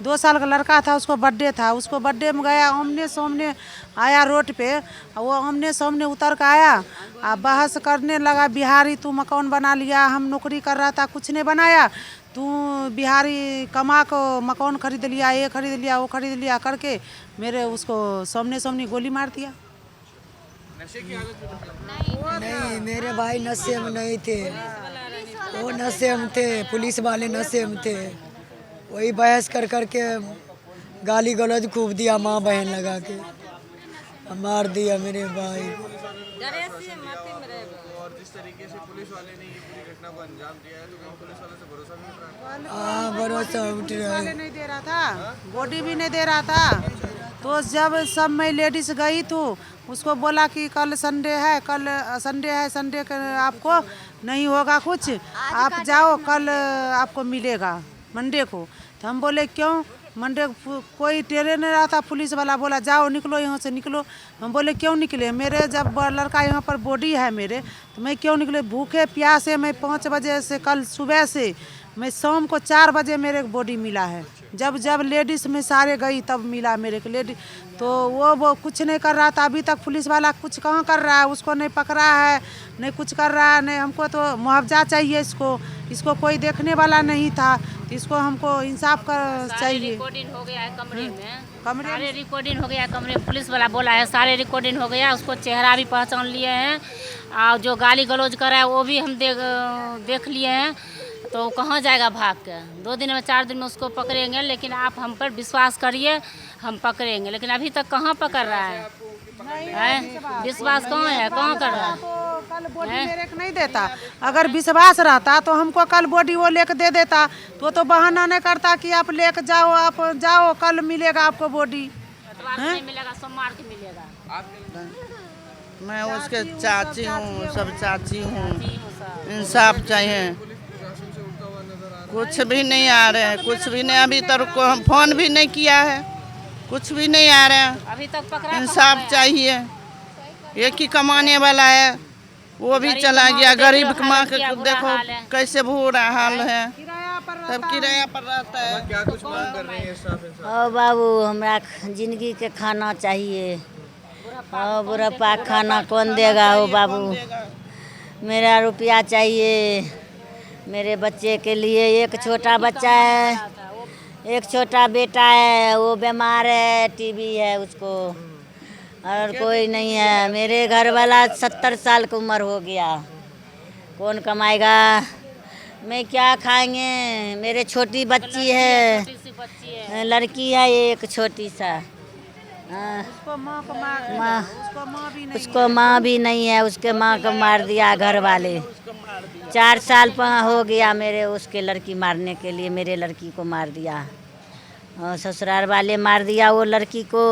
2 साल का लड़का था, उसको बर्थडे था, उसको बर्थडे में गया, आमने सामने आया रोड पे, वो आमने सामने उतर कर आया, बहस करने लगा, बिहारी तू मकान बना लिया, हम नौकरी कर रहा था कुछ नहीं बनाया, तू बिहारी कमा को मकान खरीद लिया, ये खरीद लिया, वो खरीद लिया करके मेरे उसको सामने सामने गोली मार दिया। नहीं, मेरे भाई नशे में नहीं थे, वो नशे में थे, पुलिस वाले नशे में थे। वही बहस कर करके गाली गलौज खूब दिया, माँ बहन लगा के मार दिया मेरे भाई को। और जिस तरीके से पुलिस वाले ने ये पूरी घटना को अंजाम दिया है, तो क्या पुलिस वाले से भरोसा नहीं उठ रहा? हाँ, भरोसा उठ रहा है। नहीं दे रहा था, बॉडी भी नहीं दे रहा था। तो जब सब मैं लेडीज गई तो उसको बोला कि कल संडे है, कल संडे है, संडे के आपको नहीं होगा कुछ, आप जाओ, कल आपको मिलेगा मंडे को। तो हम बोले क्यों, मंडे कोई टेरे नहीं रहा था, पुलिस वाला बोला जाओ निकलो यहाँ से निकलो। हम बोले क्यों निकले, मेरे जब लड़का यहाँ पर बॉडी है मेरे, तो मैं क्यों निकले, भूखे प्यासे मैं 5 बजे से कल सुबह से मैं शाम को 4 बजे मेरे बॉडी मिला है। जब जब लेडीज़ में सारे गई तब मिला मेरे को लेडी। तो वो कुछ नहीं कर रहा था, अभी तक पुलिस वाला कुछ कहाँ कर रहा है, उसको नहीं पकड़ा है, नहीं कुछ कर रहा है, नहीं। हमको तो मुआवजा चाहिए, इसको कोई देखने वाला नहीं था, तो इसको हमको इंसाफ कर चाहिए। रिकॉर्डिंग हो गया है कमरे में, सारे रिकॉर्डिंग हो गया है कमरे में, पुलिस वाला बोला है सारे रिकॉर्डिंग हो गया, उसको चेहरा भी पहचान लिए हैं, और जो गाली गलौज कर रहा है वो भी हम देख लिए हैं। तो कहाँ जाएगा भाग के, 2 दिन में 4 दिन में उसको पकड़ेंगे, लेकिन आप हम पर विश्वास करिए, हम पकड़ेंगे। लेकिन अभी तक कहाँ पकड़ रहा है, विश्वास कहाँ है, कहाँ कर रहा है? कल बॉडी मेरे को नहीं देता, अगर विश्वास रहता तो हमको कल बॉडी वो लेके दे देता। तो बहाना नहीं करता कि आप लेके जाओ, आप जाओ, कल मिलेगा आपको बॉडी। नहीं मिलेगा, सोमवार को मिलेगा। मैं उसके चाची हूँ, सब चाची हूँ, इंसाफ चाहिए। कुछ भी नहीं आ रहे हैं, कुछ भी नहीं, अभी तक हम फोन भी नहीं किया है, कुछ भी नहीं आ रहे हैं। अभी तक पकड़ा, इंसाफ चाहिए। एक ही कमाने वाला है, वो भी चला गया, गरीब कमा के देखो कैसे बुरा हाल है, सब किराया पर रहता है। क्या कुछ मांग कर रही है साहब? ओ बाबू, हमरा जिंदगी के खाना चाहिए। ओ बुढ़ापा खाना कौन देगा? हो बाबू, मेरा रुपया चाहिए मेरे बच्चे के लिए। एक छोटा बच्चा है, एक छोटा बेटा है, वो बीमार है, टीबी है उसको, और कोई नहीं है। मेरे घर वाला 70 साल की उम्र हो गया, कौन कमाएगा? मैं क्या खाएंगे? मेरे छोटी बच्ची है, लड़की है एक छोटी सा, उसको माँ भी नहीं है, उसके माँ को मार दिया घर वाले। 4 साल हो गया मेरे उसके लड़की मारने के लिए, मेरे लड़की को मार दिया, और ससुराल वाले मार दिया वो लड़की को।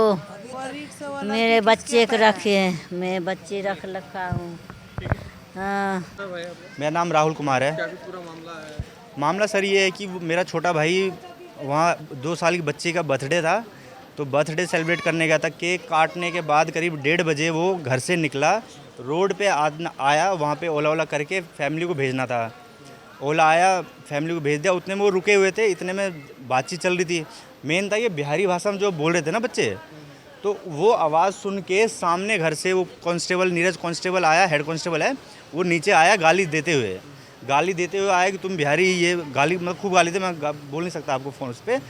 मेरे बच्चे को रखे, मैं बच्चे रख रखा हूँ। हाँ, मेरा नाम राहुल कुमार है। पूरा मामला है? मामला सर ये है कि मेरा छोटा भाई वहाँ 2 साल की बच्ची का बर्थडे था, तो बर्थडे सेलिब्रेट करने गया था। केक काटने के बाद करीब 1:30 बजे वो घर से निकला, रोड पे आया, वहाँ पे ओला करके फैमिली को भेजना था। ओला आया, फैमिली को भेज दिया, उतने में वो रुके हुए थे, इतने में बातचीत चल रही थी। मेन था ये बिहारी भाषा में जो बोल रहे थे ना बच्चे, तो वो आवाज़ सुन के सामने घर से वो कांस्टेबल, नीरज कांस्टेबल आया, हेड कांस्टेबल है, वो नीचे आया गाली देते हुए आया कि तुम बिहारी, ये गाली मतलब खूब गाली थे, मैं बोल नहीं सकता आपको फ़ोन उस पर,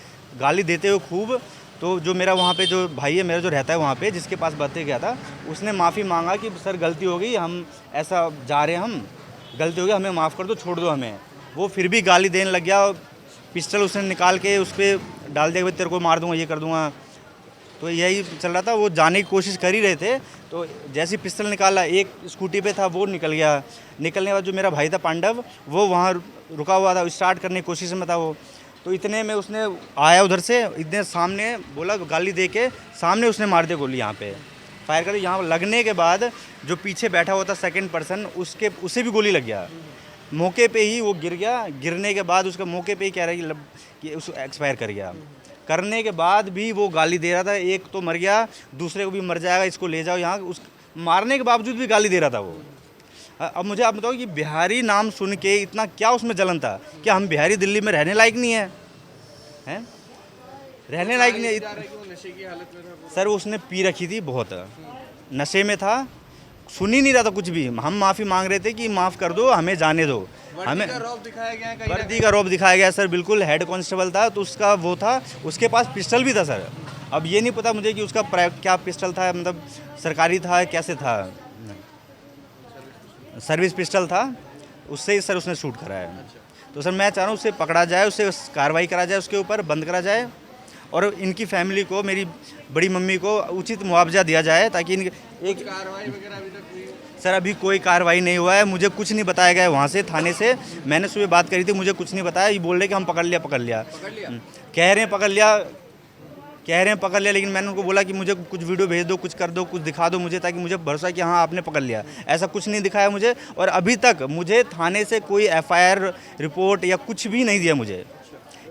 गाली देते हुए खूब। तो जो मेरा वहाँ पे जो भाई है मेरा, जो रहता है वहाँ पे, जिसके पास बर्थडे गया था, उसने माफ़ी मांगा कि सर गलती हो गई, हम ऐसा जा रहे हैं, हम गलती हो गई, हमें माफ़ कर दो, छोड़ दो हमें। वो फिर भी गाली देने लग गया, पिस्टल उसने निकाल के उस पर डाल दिया कि तेरे को मार दूँगा, ये कर दूँगा। तो यही चल रहा था, वो जाने की कोशिश कर ही रहे थे, तो जैसे ही पिस्टल निकाला, एक स्कूटी पे था, वो निकल गया। निकलने के बाद जो मेरा भाई था पांडव, वो वहाँ रुका हुआ था, स्टार्ट करने की कोशिश में था वो। तो इतने में उसने आया उधर से, इतने सामने बोला, गाली दे के सामने उसने मार दिया गोली, यहाँ पे फायर कर। यहाँ लगने के बाद जो पीछे बैठा हुआ था सेकंड पर्सन, उसे भी गोली लग गया, मौके पे ही वो गिर गया। गिरने के बाद उसका मौके पे ही कह रहा है कि उस एक्सपायर कर गया। करने के बाद भी वो गाली दे रहा था, एक तो मर गया, दूसरे को भी मर जाएगा, इसको ले जाओ यहाँ। उस मारने के बावजूद भी गाली दे रहा था वो। अब मुझे आप बताओ कि बिहारी नाम सुन के इतना क्या उसमें जलन था? क्या हम बिहारी दिल्ली में रहने लायक नहीं है? रहने लायक नहीं। वो नशे की हालत में था। सर उसने पी रखी थी बहुत, नशे में था, सुन ही नहीं रहा था कुछ भी। हम माफ़ी मांग रहे थे कि माफ़ कर दो, हमें जाने दो। हमें वर्दी का रौब दिखाया गया है कहीं ना वर्दी का रौब दिखाया गया सर, बिल्कुल। हेड कांस्टेबल था तो उसका वो था, उसके पास पिस्टल भी था सर। अब ये नहीं पता मुझे कि उसका क्या पिस्टल था, मतलब सरकारी था कैसे था, सर्विस पिस्टल था, उससे ही सर उसने शूट करा है। तो सर मैं चाह रहा हूँ उससे पकड़ा जाए, उससे कार्रवाई करा जाए, उसके ऊपर बंद करा जाए, और इनकी फैमिली को, मेरी बड़ी मम्मी को उचित मुआवजा दिया जाए, ताकि एक कार्रवाई वगैरह अभी तक हुई? सर अभी कोई कार्रवाई नहीं हुआ है, मुझे कुछ नहीं बताया गया है वहाँ से, थाने से। मैंने सुबह बात करी थी, मुझे कुछ नहीं बताया। ये बोल रहे कि हम पकड़ लिया कह रहे हैं पकड़ लिया, लेकिन मैंने उनको बोला कि मुझे कुछ वीडियो भेज दो, कुछ कर दो, कुछ दिखा दो मुझे, ताकि मुझे भरोसा कि हाँ आपने पकड़ लिया। ऐसा कुछ नहीं दिखाया मुझे, और अभी तक मुझे थाने से कोई एफआईआर रिपोर्ट या कुछ भी नहीं दिया मुझे।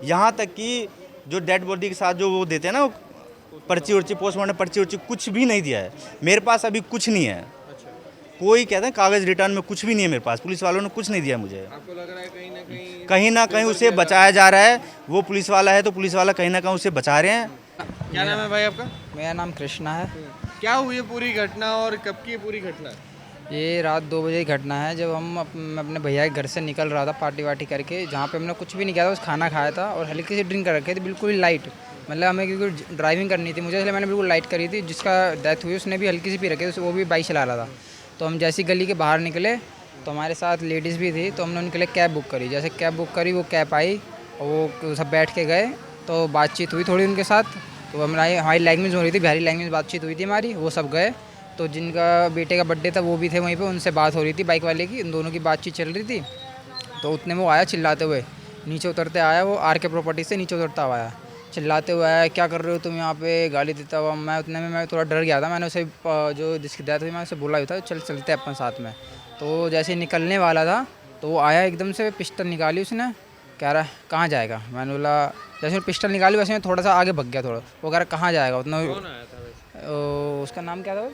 यहाँ तक कि जो डेड बॉडी के साथ जो वो देते हैं ना, पर्ची उर्ची, पोस्टमार्टम पर्ची उर्ची, कुछ भी नहीं दिया है मेरे पास। अभी कुछ नहीं है, कोई कहते हैं कागज़ रिटर्न में कुछ भी नहीं है मेरे पास। पुलिस वालों ने कुछ नहीं दिया मुझे। आपको लग रहा है कहीं ना कहीं उसे बचाया जा रहा है। वो पुलिस वाला है तो पुलिस वाला कहीं ना कहीं उसे बचा रहे हैं। क्या नाम है भाई आपका? मेरा नाम कृष्णा है। क्या हुई है पूरी घटना और कब की है पूरी घटना? ये रात 2 बजे की घटना है, जब हम मैं अपने भैया के घर से निकल रहा था पार्टी वार्टी करके, जहाँ पे हमने कुछ भी नहीं किया था, बस खाना खाया था और हल्की सी ड्रिंक कर रखी थी, बिल्कुल ही लाइट। मतलब हमें क्योंकि ड्राइविंग करनी थी मुझे, इसलिए मैंने बिल्कुल लाइट करी थी। जिसका डेथ हुई उसने भी हल्की सी पी रखी थी, वो भी बाइक चला रहा था। तो हम जैसी गली के बाहर निकले तो हमारे साथ लेडीज़ भी थी, तो हमने उनके लिए कैब बुक करी। जैसे कैब बुक करी, वो कैब आई और वो सब बैठ के गए, तो बातचीत हुई थोड़ी उनके साथ। तो हमारी लैंग्वेज हो रही थी, बिहारी लैंग्वेज बातचीत हुई थी हमारी। वो सब गए, तो जिनका बेटे का बर्थडे था वो भी थे वहीं पे, उनसे बात हो रही थी बाइक वाले की, उन दोनों की बातचीत चल रही थी। तो उतने में वो आया चिल्लाते हुए, नीचे उतरते आया, वो RK प्रॉपर्टी से नीचे उतरता हुआ आया, चिल्लाते हुए आया, क्या कर रहे हो तुम यहाँ पे, गाली देता हुआ। मैं उतने में मैं थोड़ा डर गया था, मैंने उसे जो जिसकी डेथ हुई मैं उसे बोला ही था चल चलते अपन साथ में। तो जैसे निकलने वाला था तो वो आया एकदम से, पिस्टल निकाली उसने, कह रहा है कहाँ जाएगा। मैंने बोला, जैसे पिस्टल निकाली वैसे मैं थोड़ा सा आगे भग गया थोड़ा। वो कह रहा कहाँ जाएगा उतना। उसका नाम क्या था?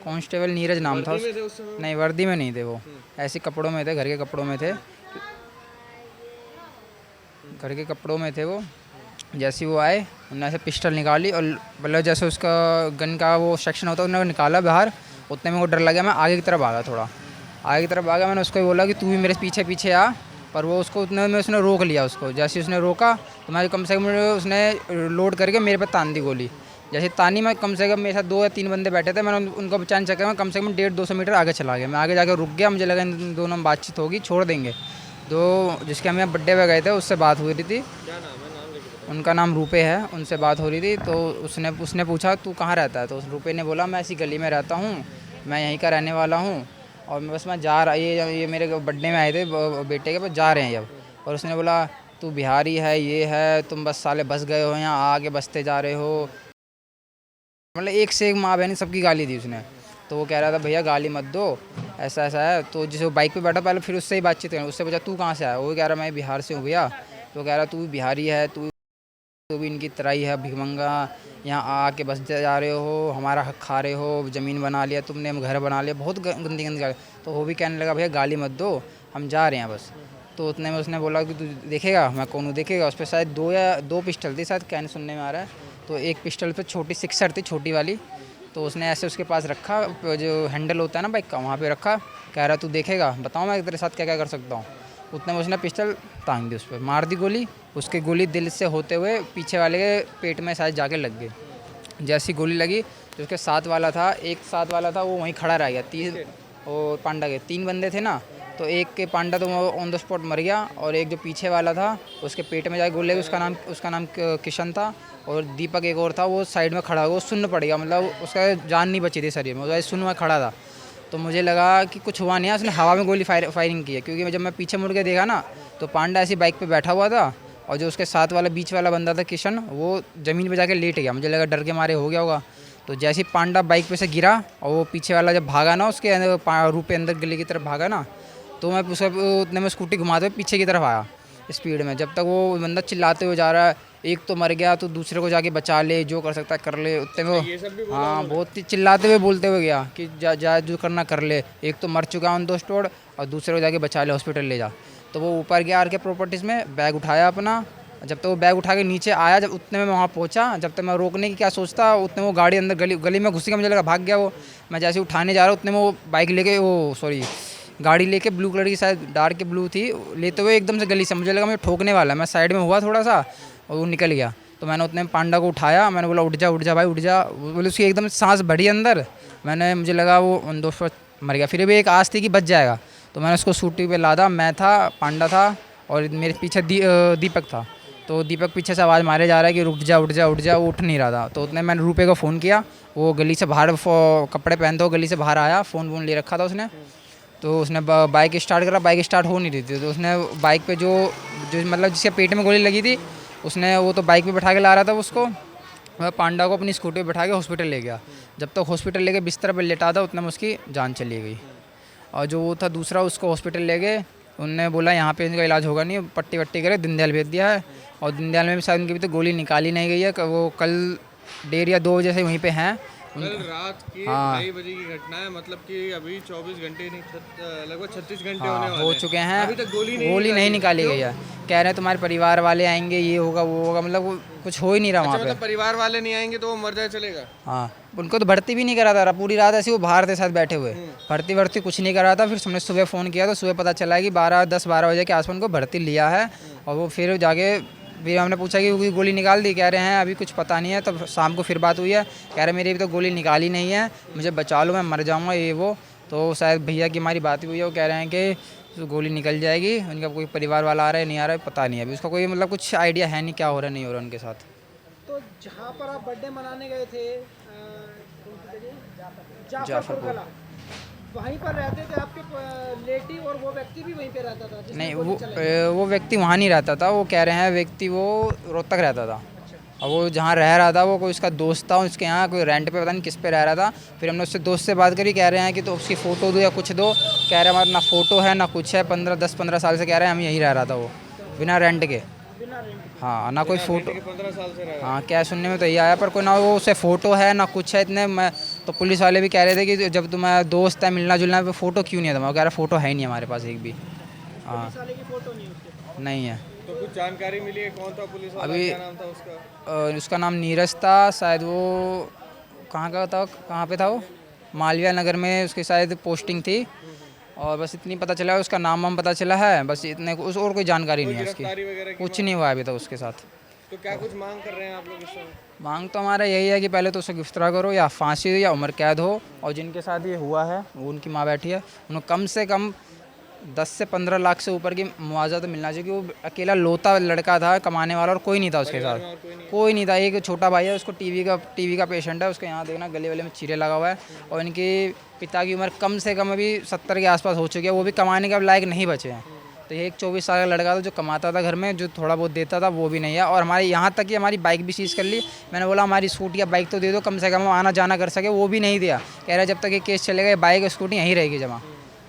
कांस्टेबल नीरज नाम था। नहीं, वर्दी में नहीं थे वो, ऐसे कपड़ों में थे, घर के कपड़ों में थे, घर के कपड़ों में थे वो। जैसे वो आए उन्होंने ऐसे पिस्टल निकाली और मतलब जैसे उसका गन का वो सेक्शन होता है उन्होंने निकाला बाहर। उतने में वो डर लगा, मैं आगे की तरफ भागा, थोड़ा आगे की तरफ भागा। मैंने उसको ही बोला कि तू भी मेरे पीछे पीछे आ, पर वो उसको उतने में उसने रोक लिया उसको। जैसे उसने रोका तो मैं कम से कम उसने लोड करके मेरे पे तान दी गोली। जैसे तानी, मैं कम से कम मेरे साथ 2 या 3 बंदे बैठे थे, मैंने उनको बचाने चक्कर में कम से कम 150-200 मीटर आगे चला गया। मैं आगे जाकर रुक गया, मुझे लगा इन दोनों में बातचीत होगी, छोड़ देंगे। तो जिसके हम यहाँ बर्थडे पे गए थे उससे बात हो रही थी, उनका नाम रूपे है, उनसे बात हो रही थी। तो उसने पूछा तू कहाँ रहता है, तो उस रूपे ने बोला मैं ऐसी गली में रहता हूँ, मैं यहीं का रहने वाला हूँ, और मैं जा रहा, ये मेरे बर्थडे में आए थे बेटे के, पर जा रहे हैं अब। और उसने बोला तू बिहारी है, ये है, तुम बस साले बस गए हो, यहाँ आगे बसते जा रहे हो। मतलब एक से एक माँ बहन सबकी गाली दी उसने। तो वो कह रहा था भैया गाली मत दो, ऐसा ऐसा है। तो जिसे वो बाइक पे बैठा, पहले फिर उससे ही बातचीत करें, उससे पूछा तू कहाँ से आया, वो कह रहा मैं बिहार से हूँ भैया। तो कह रहा तू बिहारी है, तू भी इनकी तरह ही है भिखमंगा, यहाँ आके बस जा रहे हो, हमारा हक खा रहे हो, ज़मीन बना लिया तुमने, हम घर बना लिया, बहुत गंदी गंदी गाली। तो वो भी कहने लगा भैया गाली मत दो, हम जा रहे हैं बस। तो उतने में उसने बोला कि तू देखेगा, मैं कौन हूँ देखेगा। उस पर शायद 2 पिस्टल थी, शायद कहने सुनने में आ रहा है। तो एक पिस्टल पे छोटी 6 थी, छोटी वाली। तो उसने ऐसे उसके पास रखा, जो हैंडल होता है ना बाइक का, वहाँ पे रखा। कह रहा तू देखेगा, बताओ मैं तेरे साथ क्या क्या कर सकता हूँ। उतने में उसने पिस्टल तांग दी, उस पर मार दी गोली। उसकी गोली दिल से होते हुए पीछे वाले के पेट में शायद जाके लग गई। जैसी गोली लगी तो उसके साथ वाला था, एक साथ वाला था वो वहीं खड़ा रह गया। 3 और पांडा के 3 बंदे थे ना, तो एक के पांडा तो ऑन द स्पॉट मर गया, और एक जो पीछे वाला था उसके पेट में जाके गोली लगी। उसका नाम किशन था, और दीपक एक और था, वो साइड में खड़ा हुआ, वो सुन्न पड़ गया, मतलब उसका जान नहीं बची थी शरीर में, वो सुन्न में खड़ा था। तो मुझे लगा कि कुछ हुआ नहीं है, उसने हवा में गोली फायरिंग की है। क्योंकि जब मैं पीछे मुड़ के देखा ना, तो पांडा ऐसी बाइक पे बैठा हुआ था, और जो उसके साथ वाला बीच वाला बंदा था किशन, वो ज़मीन पे जाके लेट गया। मुझे लगा डर के मारे हो गया होगा। तो जैसे ही पांडा बाइक पे से गिरा और वो पीछे वाला जब भागा ना, उसके रूपे अंदर गली की तरफ भागा ना, तो मैं उतने में स्कूटी घुमाते हुए पीछे की तरफ आया स्पीड में। जब तक वो बंदा चिल्लाते हुए जा रहा है, एक तो मर गया तो दूसरे को जाके बचा ले, जो कर सकता है कर ले। उतने में हाँ, बहुत ही चिल्लाते हुए बोलते हुए गया कि जा जो करना कर ले, एक तो मर चुका ऑन द स्पॉट और दूसरे को जाके बचा ले, हॉस्पिटल ले जा। तो वो ऊपर गया RK प्रॉपर्टीज़ में, बैग उठाया अपना, जब तक वो बैग उठा के नीचे आया, जब उतने में मैं वहाँ पहुँचा, जब तक मैं रोकने की क्या सोचता, उतने वो गाड़ी अंदर गली में घुस गया, मुझे लगा भाग गया वो। मैं जैसे उठाने जा रहा उतने में वो बाइक लेके गाड़ी लेके ब्लू कलर की, शायद डार्क के ब्लू थी, लेते हुए एकदम से गली से, मुझे लगा मुझे ठोकने वाला। मैं साइड में हुआ थोड़ा सा और वो निकल गया। तो मैंने उतने में पांडा को उठाया, मैंने बोला उठ जा भाई उठ जा। बोले उसकी एकदम सांस बढ़ी अंदर, मुझे लगा वो दोस्त मर गया। फिर भी एक आस थी कि बच जाएगा, तो मैंने उसको स्कूटी पे लादा। मैं था, पांडा था और मेरे पीछे दीपक था। तो दीपक पीछे से आवाज़ मारे जा रहा है कि उठ जा। वो उठ नहीं रहा था। तो उतने मैंने रूपे को फ़ोन किया, वो गली से बाहर कपड़े पहनते हो गली से बाहर आया, फ़ोन ले रखा था उसने। तो उसने बाइक स्टार्ट करा, बाइक स्टार्ट हो नहीं रही थी। तो उसने बाइक पे जो मतलब जिसके पेट में गोली लगी थी, उसने वो तो बाइक पे बैठा के ला रहा था उसको। मैं पांडा को अपनी स्कूटी पे बैठा के हॉस्पिटल ले गया। जब तक हॉस्पिटल लेके बिस्तर पर लेटा था, उतने में उसकी जान चली गई। और जो वो था दूसरा, उसको हॉस्पिटल ले गए। उनने बोला यहाँ पे इनका इलाज होगा नहीं, पट्टी वट्टी करे, दीनदयाल भेज दिया है। और दीनदयाल में भी शायद उनकी भी तो गोली निकाली नहीं गई है। वो कल 1:30 या 2 बजे से वहीं पे हैं। कल रात की 2:30 बजे की घटना है, मतलब कि अभी 24 घंटे नहीं, लगभग 36 घंटे होने वाले हो चुके हैं, अभी तक गोली नहीं निकाली गई है। कह रहे हैं तुम्हारे परिवार वाले आएंगे, ये होगा वो होगा, मतलब कुछ हो ही नहीं रहा वहाँ पे। मतलब परिवार वाले नहीं आएंगे तो वो मर जाए चलेगा? हाँ, उनको तो भर्ती भी नहीं करा था, पूरी रात ऐसे वो बाहर थे साथ बैठे हुए, भर्ती कुछ नहीं करा था। फिर हमने सुबह फ़ोन किया तो सुबह पता चला कि 10-12 बजे के आसपास उनको भर्ती लिया है। और वो फिर जाके फिर हमने पूछा कि गोली निकाल दी, कह रहे हैं अभी कुछ पता नहीं है। तब शाम को फिर बात हुई है, कह रहे मेरी अभी तो गोली निकाली नहीं है, मुझे बचा लो, मैं मर जाऊँगा ये वो। तो शायद भैया की हमारी बात हुई है, वो कह रहे हैं कि गोली निकल जाएगी। उनका कोई परिवार वाला आ रहा है नहीं आ रहा है पता नहीं है, अभी उसका कोई मतलब कुछ आइडिया है नहीं क्या हो रहा है नहीं हो रहा उनके साथ। तो जहाँ पर आप बर्थडे मनाने गए थे जाफरपुर कला, वहीं पर रहते थे आपके लेडी, और वो व्यक्ति भी वहीं पे रहता था जिसने नहीं, गोली चलाई? वो व्यक्ति वहाँ नहीं रहता था, वो कह रहे हैं व्यक्ति वो रोहतक रहता था। और वो जहाँ रह रहा था वो कोई उसका दोस्त था, उसके यहाँ कोई रेंट पे पता नहीं किस पे रह रहा था। फिर हमने उससे दोस्त से बात करी, कह रहे हैं कि तो उसकी फ़ोटो दो या कुछ दो। कह रहे हैं हमारा ना फ़ोटो है ना कुछ है, 10-15 साल से कह रहे हैं हम यहीं रह रहा था वो, बिना रेंट के। हाँ, ना कोई फ़ोटो, 15 साल से रह हाँ क्या सुनने में तो ये आया, पर कोई ना वो उसे फ़ोटो है ना कुछ है इतने। मैं तो पुलिस वाले भी कह रहे थे कि जब तुम्हारा दोस्त है मिलना जुलना है, फ़ोटो क्यों नहीं है तुम्हारा? कह रहा फ़ोटो है ही नहीं हमारे पास एक भी। हाँ, साले की फोटो नहीं उसके? नहीं है। तो कुछ जानकारी मिली है कौन था पुलिस वाला, अभी क्या नाम था उसका? उसका नाम नीरज था, शायद वो कहाँ का था, कहाँ पे था वो, मालवीय नगर में उसकी शायद पोस्टिंग थी। और बस इतनी पता चला है, उसका नाम पता चला है बस इतने, उस और कोई जानकारी नहीं है उसकी, गिरफ्तारी वगैरह की कुछ नहीं हुआ अभी तक उसके साथ। तो क्या कुछ मांग कर रहे हैं आप लोग इस समय? मांग तो हमारा यही है कि पहले तो उसे गिरफ्तार करो या फांसी हो या उम्र कैद हो। और जिनके साथ ये हुआ है वो उनकी माँ बैठी है, उन्हें कम से कम 10 से 15 लाख से ऊपर की मुआवजा तो मिलना चाहिए। कि वो अकेला लोता लड़का था कमाने वाला और कोई नहीं था उसके साथ, कोई नहीं था। एक छोटा भाई है, उसको टीवी का पेशेंट है, उसके यहाँ देखना गले वाले में चीरे लगा हुआ है। और इनके पिता की उम्र कम से कम अभी 70 के आसपास हो चुकी है, वो भी कमाने के लायक नहीं बचे हैं। तो ये एक 24 साल का लड़का था जो कमाता था घर में, जो थोड़ा बहुत देता था वो भी नहीं है। और हमारे यहाँ तक कि हमारी बाइक भी सीज़ कर ली। मैंने बोला हमारी स्कूटी या बाइक तो दे दो, कम से कम हम आना जाना कर सके, वो भी नहीं दिया। कह रहा जब तक ये केस चलेगा बाइक स्कूटी यहीं रहेगी जमा।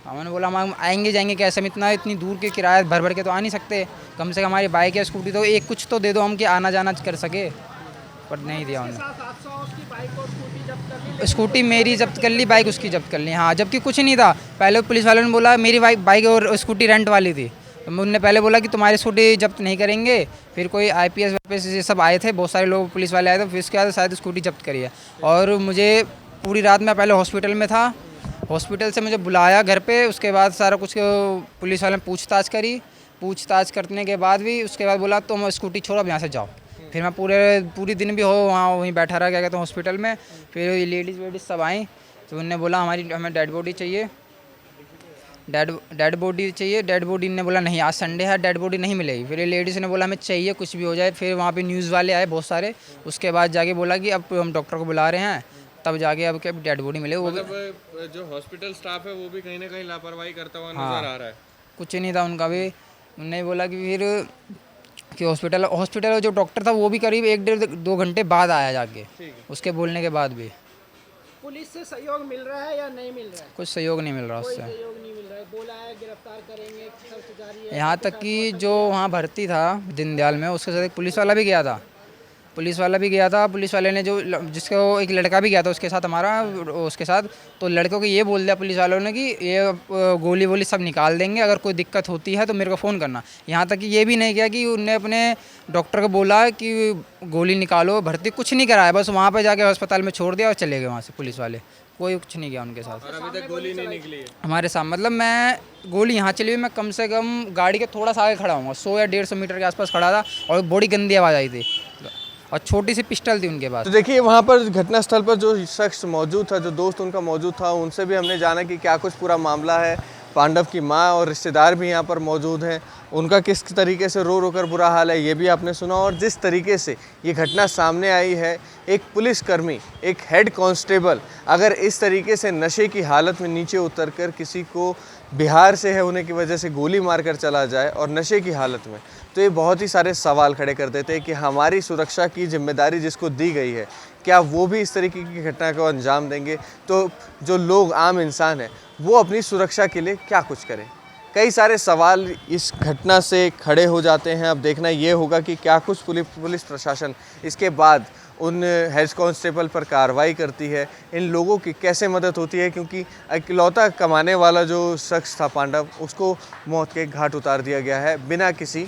मैंने बोला हम आएंगे जाएंगे कैसे, हम इतनी दूर के किराया भर के तो आ नहीं सकते, कम से कम हमारी बाइक या स्कूटी तो एक कुछ तो दे दो हम कि आना जाना कर सके। पर नहीं दिया उन्होंने। स्कूटी मेरी जब्त कर ली, बाइक उसकी जब्त कर ली। हाँ, जबकि कुछ नहीं था। पहले पुलिस वालों ने बोला मेरी बाइक और स्कूटी रेंट वाली थी, तो उनने पहले बोला कि तुम्हारी स्कूटी जब्त नहीं करेंगे। फिर कोई IPS ये सब आए थे, बहुत सारे लोग पुलिस वाले आए थे, फिर उसके बाद शायद स्कूटी जब्त करी है। और मुझे पूरी रात में पहले हॉस्पिटल में था, हॉस्पिटल से मुझे बुलाया घर पे, उसके बाद सारा कुछ पुलिस वाले ने पूछताछ करी। पूछताछ करने के बाद भी उसके बाद बोला तुम स्कूटी छोड़ो अब यहाँ से जाओ। फिर मैं पूरी दिन भी वहाँ वहीं बैठा रहा, क्या कहते हैं हॉस्पिटल में। फिर लेडीज़ सब आई तो उनने बोला हमें डेड बॉडी चाहिए, डेड बॉडी ने बोला नहीं आज संडे है, डेड बॉडी नहीं मिलेगी। फिर लेडीज़ ने बोला हमें चाहिए कुछ भी हो जाए। फिर वहाँ पे न्यूज़ वाले आए बहुत सारे, उसके बाद जाके बोला कि अब हम डॉक्टर को बुला रहे हैं, तब जाके अब क्या डेड बॉडी मिले। वो मतलब जो हॉस्पिटल स्टाफ है वो भी कहीं ना कहीं लापरवाही करता हुआ नजर आ रहा है। कुछ नहीं था उनका भी। उन्होंने बोला कि फिर कि हॉस्पिटल जो डॉक्टर था वो भी करीब 1-1.5-2 घंटे बाद आया जाके, उसके बोलने के बाद भी। पुलिस से सहयोग मिल रहा है या नहीं मिल रहा है? कुछ सहयोग नहीं मिल रहा उससे। सहयोग नहीं मिल रहा है, बोला है गिरफ्तार करेंगे, सर्च जारी है। यहाँ तक कि जो वहाँ भर्ती था दीनदयाल में, उसके साथ एक पुलिस वाला भी गया था। पुलिस वाला भी गया था, पुलिस वाले ने जो जिसको एक लड़का भी गया था उसके साथ हमारा, उसके साथ, तो लड़कों को ये बोल दिया पुलिस वालों ने कि ये गोली वोली सब निकाल देंगे, अगर कोई दिक्कत होती है तो मेरे को फ़ोन करना। यहाँ तक कि ये भी नहीं किया कि उनने अपने डॉक्टर को बोला कि गोली निकालो, भर्ती कुछ नहीं कराया, बस वहाँ पर जाके अस्पताल में छोड़ दिया और चले गए वहाँ से पुलिस वाले, कोई कुछ नहीं किया उनके साथ। और अभी तक गोली नहीं निकली है हमारे साथ, मतलब मैं गोली यहाँ चली हुई, मैं कम से कम गाड़ी के थोड़ा सा आगे खड़ा हूँ, 100 या 150 मीटर के आसपास खड़ा था, और बड़ी गंदी आवाज़ आई थी और छोटी सी पिस्टल थी उनके पास। तो देखिए वहाँ पर घटनास्थल पर जो शख्स मौजूद था, जो दोस्त उनका मौजूद था, उनसे भी हमने जाना कि क्या कुछ पूरा मामला है। पांडव की माँ और रिश्तेदार भी यहाँ पर मौजूद हैं, उनका किस तरीके से रो रो कर बुरा हाल है ये भी आपने सुना। और जिस तरीके से ये घटना सामने आई है, एक पुलिसकर्मी, एक हेड कांस्टेबल अगर इस तरीके से नशे की हालत में नीचे उतरकर किसी को बिहार से है होने की वजह से गोली मारकर चला जाए और नशे की हालत में, तो ये बहुत ही सारे सवाल खड़े कर देते हैं कि हमारी सुरक्षा की जिम्मेदारी जिसको दी गई है, क्या वो भी इस तरीके की घटना को अंजाम देंगे? तो जो लोग आम इंसान हैं वो अपनी सुरक्षा के लिए क्या कुछ करें? कई सारे सवाल इस घटना से खड़े हो जाते हैं। अब देखना ये होगा कि क्या कुछ पुलिस प्रशासन इसके बाद उन हेड कांस्टेबल पर कार्रवाई करती है, इन लोगों की कैसे मदद होती है, क्योंकि इकलौता कमाने वाला जो शख्स था पांडव, उसको मौत के घाट उतार दिया गया है बिना किसी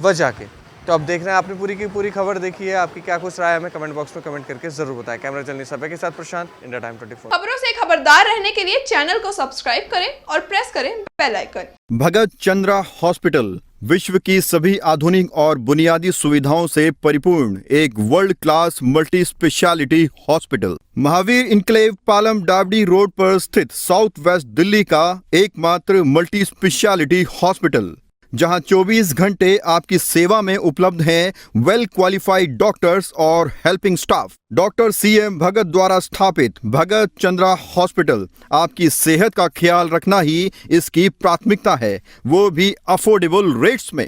वजह के। तो अब देखना है, आपने पूरी की पूरी खबर देखी है, आपकी क्या कुछ राय है हमें कमेंट बॉक्स में कमेंट करके जरूर बताएं। कैमरा जर्नलिस्ट सभा के साथ प्रशांत, इंडिया टाइम 24। खबरों से खबरदार रहने के लिए चैनल को सब्सक्राइब करें और प्रेस करें बेल आइकन। भगत चंद्रा हॉस्पिटल विश्व की सभी आधुनिक और बुनियादी सुविधाओं से परिपूर्ण एक world class multi speciality hospital, Mahavir enclave Palam Dabri road पर स्थित साउथ वेस्ट दिल्ली का एकमात्र मल्टी स्पेशलिटी हॉस्पिटल, जहां 24 घंटे आपकी सेवा में उपलब्ध हैं वेल क्वालिफाइड डॉक्टर्स और हेल्पिंग स्टाफ। डॉक्टर CM भगत द्वारा स्थापित भगत चंद्रा हॉस्पिटल आपकी सेहत का ख्याल रखना ही इसकी प्राथमिकता है, वो भी अफोर्डेबल रेट्स में।